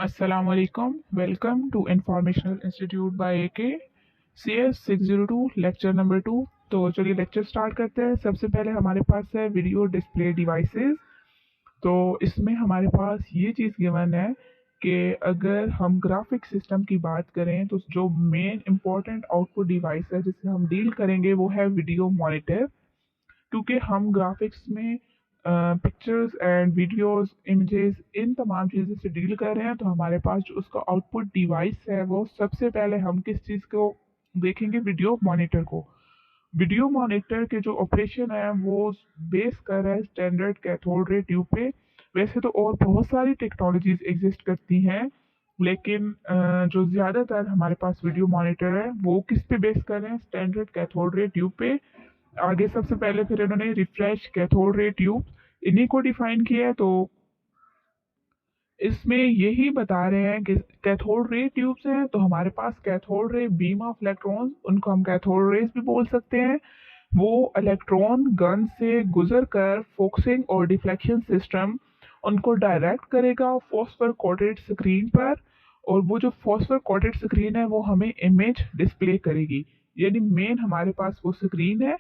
Assalamualaikum. Welcome to Informational Institute by AK CS 602 lecture number 2। तो चलिए lecture start करते हैं। सबसे पहले हमारे पास है वीडियो डिस्प्ले डिवाइसेस। तो इसमें हमारे पास ये चीज़ गिवन है कि अगर हम ग्राफिक सिस्टम की बात करें तो जो मेन इम्पोर्टेंट आउटपुट डिवाइस है जिससे हम डील करेंगे वो है वीडियो मॉनिटर। क्योंकि हम ग्राफिक्स में pictures and videos images in तमाम चीज़ों से डील कर रहे हैं, तो हमारे पास जो उसका आउटपुट डिवाइस है वो सबसे पहले हम किस चीज़ को देखेंगे, वीडियो मॉनिटर को। वीडियो मॉनिटर के जो ऑपरेशन है वो बेस कर रहा है स्टैंडर्ड कैथोड रे ट्यूब पे। वैसे तो और बहुत सारी टेक्नोलॉजीज एग्जिस्ट करती हैं, लेकिन जो ज़्यादातर हमारे पास वीडियो मॉनिटर है वो किस पे बेस कर रहे हैं, स्टैंडर्ड कैथोड रे ट्यूब पे। आगे सबसे पहले फिर इन्होंने रिफ्रेश कैथोड रे ट्यूब इन्हीं को डिफाइन किया है। तो इसमें यही बता रहे हैं कि कैथोड रे ट्यूब्स हैं तो हमारे पास cathode ray beam of electrons, उनको हम कैथोड रेज भी बोल सकते हैं। वो इलेक्ट्रॉन गन से गुजर कर फोकसिंग और डिफ्लेक्शन सिस्टम उनको डायरेक्ट करेगा फॉस्फर कोटेड स्क्रीन पर, और वो जो फॉस्फर कोटेड स्क्रीन है वो हमें इमेज डिस्प्ले करेगी। यानी मेन हमारे पास वो स्क्रीन है।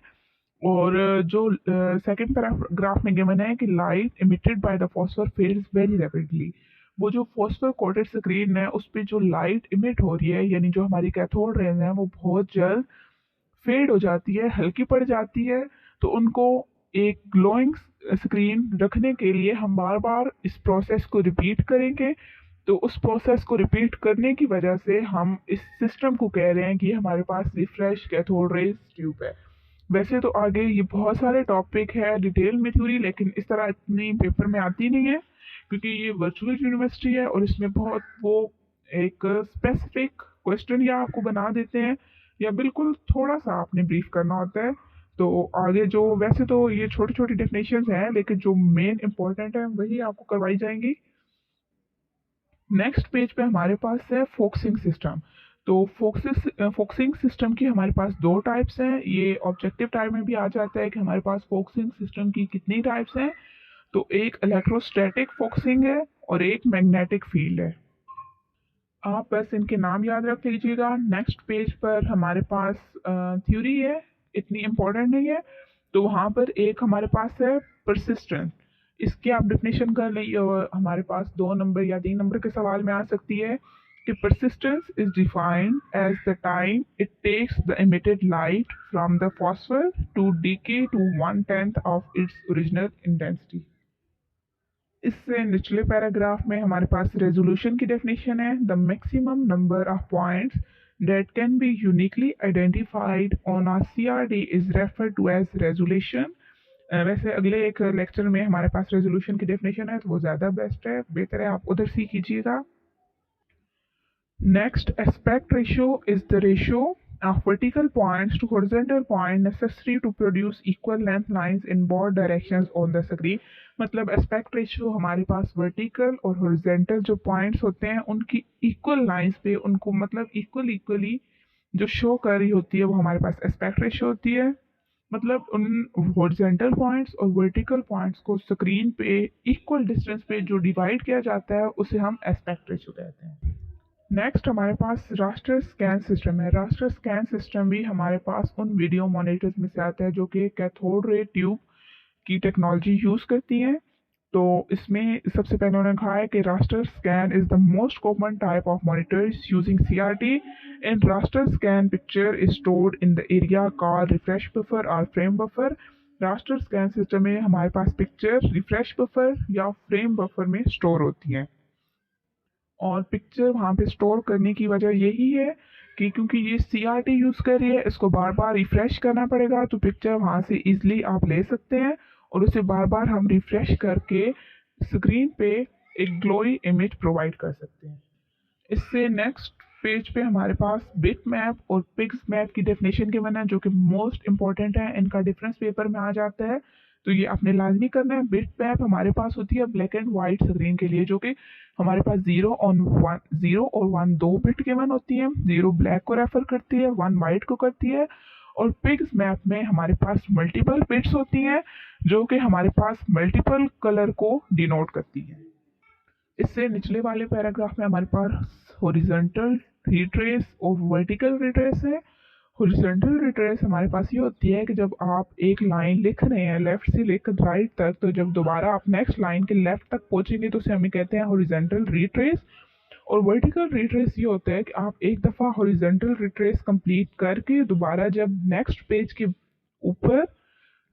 और जो सेकंड पैराग्राफ में गिवन है कि light emitted by the phosphor fades very rapidly. वो जो फॉस्फर कोटेड स्क्रीन है उस पे जो लाइट इमिट हो रही है, यानी जो हमारी कैथोड रेज है वो बहुत जल्द फेड हो जाती है, हल्की पड़ जाती है। तो उनको एक ग्लोइंग स्क्रीन रखने के लिए हम बार बार इस प्रोसेस को रिपीट करेंगे। तो उस प्रोसेस को रिपीट करने की वजह से हम इस सिस्टम को कह रहे हैं कि हमारे पास रिफ्रेश कैथोड रेज ट्यूब है। वैसे तो आगे ये बहुत सारे टॉपिक है डिटेल में थ्योरी, लेकिन इस तरह इतनी पेपर में आती नहीं है क्योंकि ये वर्चुअल यूनिवर्सिटी है और इसमें बहुत वो एक स्पेसिफिक क्वेश्चन या आपको बना देते हैं या बिल्कुल थोड़ा सा आपने ब्रीफ करना होता है। तो आगे जो वैसे तो ये छोटी छोटी डेफिनेशंस हैं, लेकिन जो मेन इंपॉर्टेंट है वही आपको करवाई जाएंगी। नेक्स्ट पेज पे हमारे पास है फोकसिंग सिस्टम। तो फोकसिंग सिस्टम की हमारे पास दो टाइप्स हैं। ये ऑब्जेक्टिव टाइप में भी आ जाता है कि हमारे पास फोकसिंग सिस्टम की कितनी टाइप्स हैं। तो एक इलेक्ट्रोस्टैटिक फोकसिंग है और एक मैग्नेटिक फील्ड है। आप बस इनके नाम याद रख लीजिएगा। नेक्स्ट पेज पर हमारे पास थ्योरी है, इतनी इम्पोर्टेंट नहीं है। तो वहाँ पर एक हमारे पास है परसिस्टेंस। इसकी आप डेफिनेशन कर लें और हमारे पास 2 नंबर या 3 नंबर के सवाल में आ सकती है कि persistence is defined as the time it takes the emitted light from the phosphor to decay to 1/10 of its original intensity। इससे निचले पैराग्राफ में हमारे पास रेजोल्यूशन की डेफिनेशन है, the maximum number of points that can be uniquely identified on a CRD is referred to as resolution। वैसे अगले एक lecture में हमारे पास रेजोल्यूशन की डेफिनेशन है तो वो ज़्यादा बेस्ट है, बेहतर है आप उधर से कीजिएगा। Next, aspect ratio is the ratio of vertical points to horizontal point necessary to produce equal length lines in both directions on the screen। मतलब एस्पेक्ट रेशियो हमारे पास वर्टिकल और हॉरिजॉन्टल जो पॉइंट्स होते हैं उनकी इक्वल लाइंस पे उनको मतलब इक्वली जो शो कर रही होती है वो हमारे पास एस्पेक्ट रेशियो होती है। मतलब उन हॉरिजॉन्टल पॉइंट्स और वर्टिकल पॉइंट्स को स्क्रीन पे इक्वल डिस्टेंस पे जो डिवाइड किया जाता है उसे हम एस्पेक्ट रेशियो कहते हैं। नेक्स्ट हमारे पास रास्टर स्कैन सिस्टम है। रास्टर स्कैन सिस्टम भी हमारे पास उन वीडियो मॉनिटर्स में से आता है जो कि कैथोड रे ट्यूब की टेक्नोलॉजी यूज़ करती हैं। तो इसमें सबसे पहले उन्होंने कहा है कि raster scan is the most common type of monitors using CRT। In raster scan picture is stored in the area called refresh buffer और frame buffer. Raster scan system में हमारे पास पिक्चर रिफ्रेश बफर या frame buffer में store होती हैं, और picture वहाँ पे स्टोर करने की वजह यही है कि क्योंकि ये CRT यूज़ कर रही है, इसको बार बार रिफ़्रेश करना पड़ेगा। तो पिक्चर वहाँ से इजीली आप ले सकते हैं और उसे बार बार हम रिफ़्रेश करके स्क्रीन पे एक ग्लोई इमेज प्रोवाइड कर सकते हैं। इससे नेक्स्ट पेज पे हमारे पास बिट मैप और पिक्स मैप की डेफिनेशन के बना जो कि मोस्ट इंपॉर्टेंट है, इनका डिफरेंस पेपर में आ जाता है। तो ये आपने लाजमी करना है। बिट मैप हमारे पास होती है ब्लैक एंड वाइट स्क्रीन के लिए, जो कि हमारे पास 0 और 1 दो बिट गिवन होती है। 0 ब्लैक को रेफर करती है, 1 वाइट को करती है। और पिक्स मैप में हमारे पास मल्टीपल बिट्स होती हैं जो कि हमारे पास मल्टीपल कलर को डिनोट करती हैं। इससे निचले वाले पैराग्राफ में हमारे पास हॉरिजॉन्टल रिट्रेस और वर्टिकल रिट्रेस है। हॉरिजॉन्टल रिट्रेस हमारे पास ये होती है कि जब आप एक लाइन लिख रहे हैं लेफ्ट से लेकर राइट तक, तो जब दोबारा आप नेक्स्ट लाइन के लेफ्ट तक पहुंचेंगे तो उसे हमें कहते हैं हॉरिजॉन्टल रिट्रेस। और वर्टिकल रिट्रेस ये होता है कि आप एक दफ़ा हॉरिजॉन्टल रिट्रेस कंप्लीट करके दोबारा जब नेक्स्ट पेज के ऊपर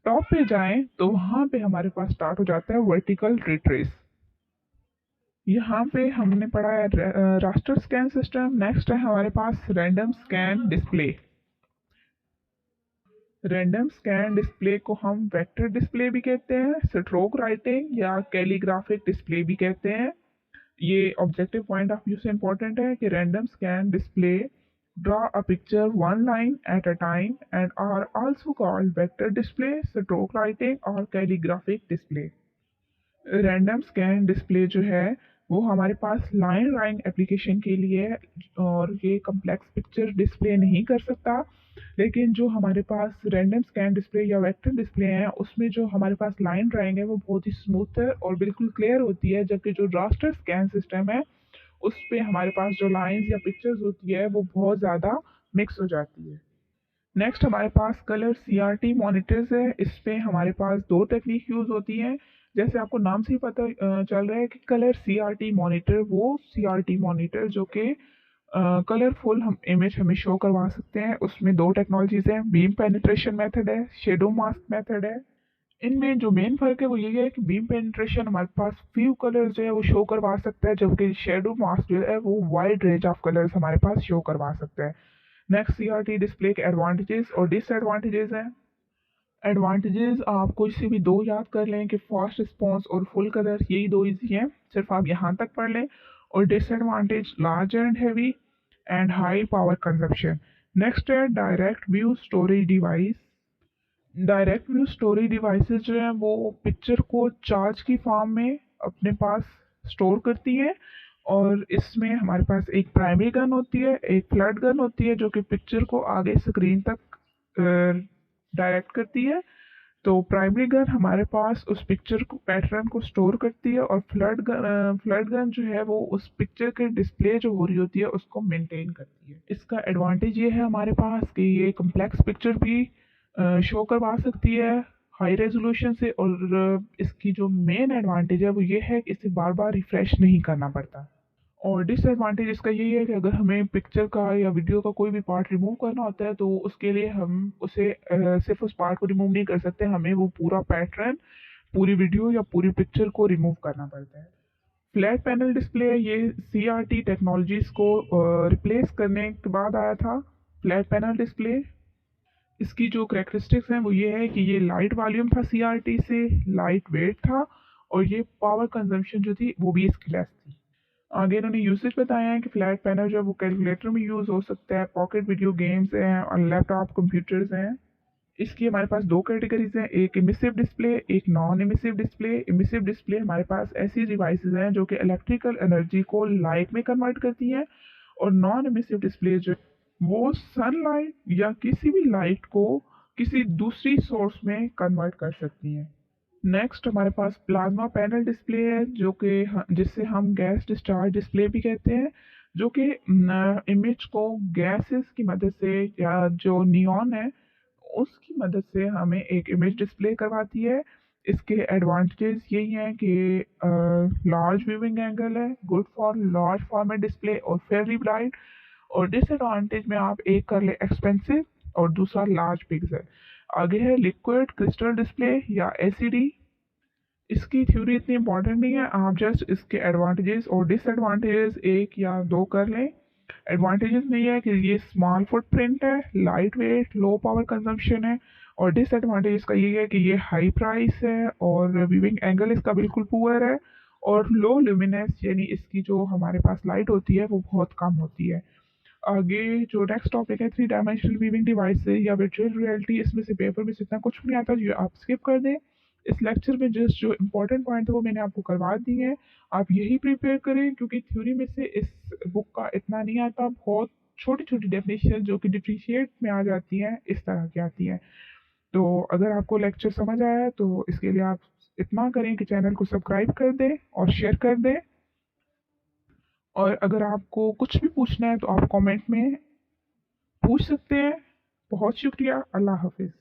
टॉप पे जाएं तो वहाँ पे हमारे पास स्टार्ट हो जाता है वर्टिकल रिट्रेस। यहाँ पे हमने पढ़ा है रास्टर स्कैन सिस्टम। नेक्स्ट है हमारे पास random scan display. Random scan display को हम वेक्टर डिस्प्ले भी कहते हैं, स्ट्रोक राइटिंग या कैलीग्राफिक डिस्प्ले भी कहते हैं। ये ऑब्जेक्टिव पॉइंट ऑफ व्यू से इम्पोर्टेंट है कि random scan display draw a picture one line at a time and are also called vector display, stroke writing और calligraphic display. Random scan display जो है वो हमारे पास लाइन ड्राइंग एप्लीकेशन के लिए है और ये कम्प्लेक्स पिक्चर डिस्प्ले नहीं कर सकता। लेकिन जो हमारे पास रैंडम स्कैन डिस्प्ले या वेक्टर डिस्प्ले है उसमें जो हमारे पास लाइन ड्राइंग है वो बहुत ही स्मूथ है और बिल्कुल क्लियर होती है, जबकि जो रास्टर स्कैन सिस्टम है उस पे हमारे पास जो लाइंस या पिक्चर्स होती है वो बहुत ज़्यादा मिक्स हो जाती है। नेक्स्ट हमारे पास कलर सीआरटी मॉनिटर्स है। इस पे हमारे पास दो टेक्निक यूज़ होती हैं। जैसे आपको नाम से ही पता चल रहा है कि कलर सीआरटी मॉनिटर, वो सीआरटी मॉनिटर जो कि कलरफुल हम इमेज हमें शो करवा सकते हैं। उसमें दो टेक्नोलॉजीज हैं, बीम पेनिट्रेशन मेथड है, शेडो मास्क मेथड है। इनमें जो मेन फर्क है वो ये है कि बीम पेनिट्रेशन हमारे पास फ्यू कलर्स जो है वो शो करवा सकता है, जबकि शेडो मास्क जो है वो वाइड रेंज ऑफ कलर्स हमारे पास शो करवा सकता है। नेक्स्ट सीआरटी डिस्प्ले के एडवांटेजेस और डिसएडवांटेजेस हैं। एडवांटेजेस आप कोई से भी दो याद कर लें कि फास्ट रिस्पॉन्स और फुल कलर, यही दो इजी हैं, सिर्फ आप यहाँ तक पढ़ लें। और disadvantage large and heavy and high power consumption. Next है direct view storage device. Direct view storage devices जो हैं वो पिक्चर को चार्ज की फॉर्म में अपने पास स्टोर करती हैं और इसमें हमारे पास एक प्राइमरी गन होती है, एक फ्लड गन होती है जो कि पिक्चर को आगे स्क्रीन तक डायरेक्ट करती है। तो प्राइमरी गन हमारे पास उस पिक्चर को पैटर्न को स्टोर करती है और फ्लड गन जो है वो उस पिक्चर के डिस्प्ले जो हो रही होती है उसको मेंटेन करती है। इसका एडवांटेज ये है हमारे पास कि ये कम्प्लेक्स पिक्चर भी शो करवा सकती है हाई रेजोल्यूशन से। और इसकी जो मेन एडवांटेज है वो ये है कि इसे बार बार रिफ्रेश नहीं करना पड़ता। और डिसएडवांटेज इसका यही है कि अगर हमें पिक्चर का या वीडियो का कोई भी पार्ट रिमूव करना होता है तो उसके लिए हम उसे सिर्फ उस पार्ट को रिमूव नहीं कर सकते, हमें वो पूरा पैटर्न, पूरी वीडियो या पूरी पिक्चर को रिमूव करना पड़ता है। फ्लैट पैनल डिस्प्ले ये सीआरटी टेक्नोलॉजीज को रिप्लेस करने के बाद आया था फ्लैट पैनल डिस्प्ले। इसकी जो करेक्टरिस्टिक्स हैं वो ये है कि ये लाइट वॉल्यूम था सीआरटी से, लाइट वेट था और ये पावर कंजम्पशन जो थी वो भी इसकी लेस थी। आगे इन्होंने यूसेज बताया है कि फ्लैट पैनल जो है वो कैलकुलेटर में यूज़ हो सकता है, पॉकेट वीडियो गेम्स हैं और लैपटॉप कंप्यूटर्स हैं। इसकी हमारे पास दो कैटेगरीज हैं, एक इमिसिव डिस्प्ले, एक non emissive display. Emissive display हमारे पास ऐसी डिवाइसेस हैं जो कि इलेक्ट्रिकल एनर्जी को लाइट में कन्वर्ट करती हैं और नॉन इमिसिव डिस्प्ले जो वो सनलाइट या किसी भी लाइट को किसी दूसरी सोर्स में कन्वर्ट कर सकती हैं। नेक्स्ट हमारे पास प्लाज्मा पैनल डिस्प्ले है जो कि जिससे हम गैस डिस्चार्ज डिस्प्ले भी कहते हैं, जो कि इमेज को गैसेस की मदद से या जो नियॉन है उसकी मदद से हमें एक इमेज डिस्प्ले करवाती है। इसके एडवांटेजेस यही हैं कि लार्ज व्यूइंग एंगल है, good for large format display और फेयरली ब्राइट। और डिसएडवांटेज में आप एक कर ले एक्सपेंसिव और दूसरा लार्ज पिक्सल। आगे है लिक्विड क्रिस्टल डिस्प्ले या एलसीडी। इसकी थ्योरी इतनी इंपॉर्टेंट नहीं है, आप जस्ट इसके एडवांटेजेस और डिसएडवांटेजेस एक या दो कर लें। एडवांटेजेस में ये है कि ये स्मॉल फुटप्रिंट है, light weight, low power consumption है। और डिसएडवांटेज का ये है कि ये हाई प्राइस है और व्यूइंग एंगल इसका बिल्कुल पुअर है और लो ल्यूमिनेंस, यानी इसकी जो हमारे पास लाइट होती है वो बहुत कम होती है। आगे जो नेक्स्ट टॉपिक है 3 डायमेंशनल व्यूइंग डिवाइस या वर्चुअल रियलिटी, इसमें से पेपर में से इतना कुछ नहीं आता, जो आप स्किप कर दें। इस लेक्चर में जस्ट जो इम्पोर्टेंट पॉइंट है वो मैंने आपको करवा दी है, आप यही प्रिपेयर करें क्योंकि थ्योरी में से इस बुक का इतना नहीं आता। बहुत छोटी छोटी डेफिनेशन जो कि डिफ्रेंशिएट में आ जाती हैं इस तरह की आती हैं। तो अगर आपको लेक्चर समझ आया तो इसके लिए आप इतना करें कि चैनल को सब्सक्राइब कर दें और शेयर कर दें। और अगर आपको कुछ भी पूछना है तो आप कमेंट में पूछ सकते हैं। बहुत शुक्रिया। अल्लाह हाफिज़।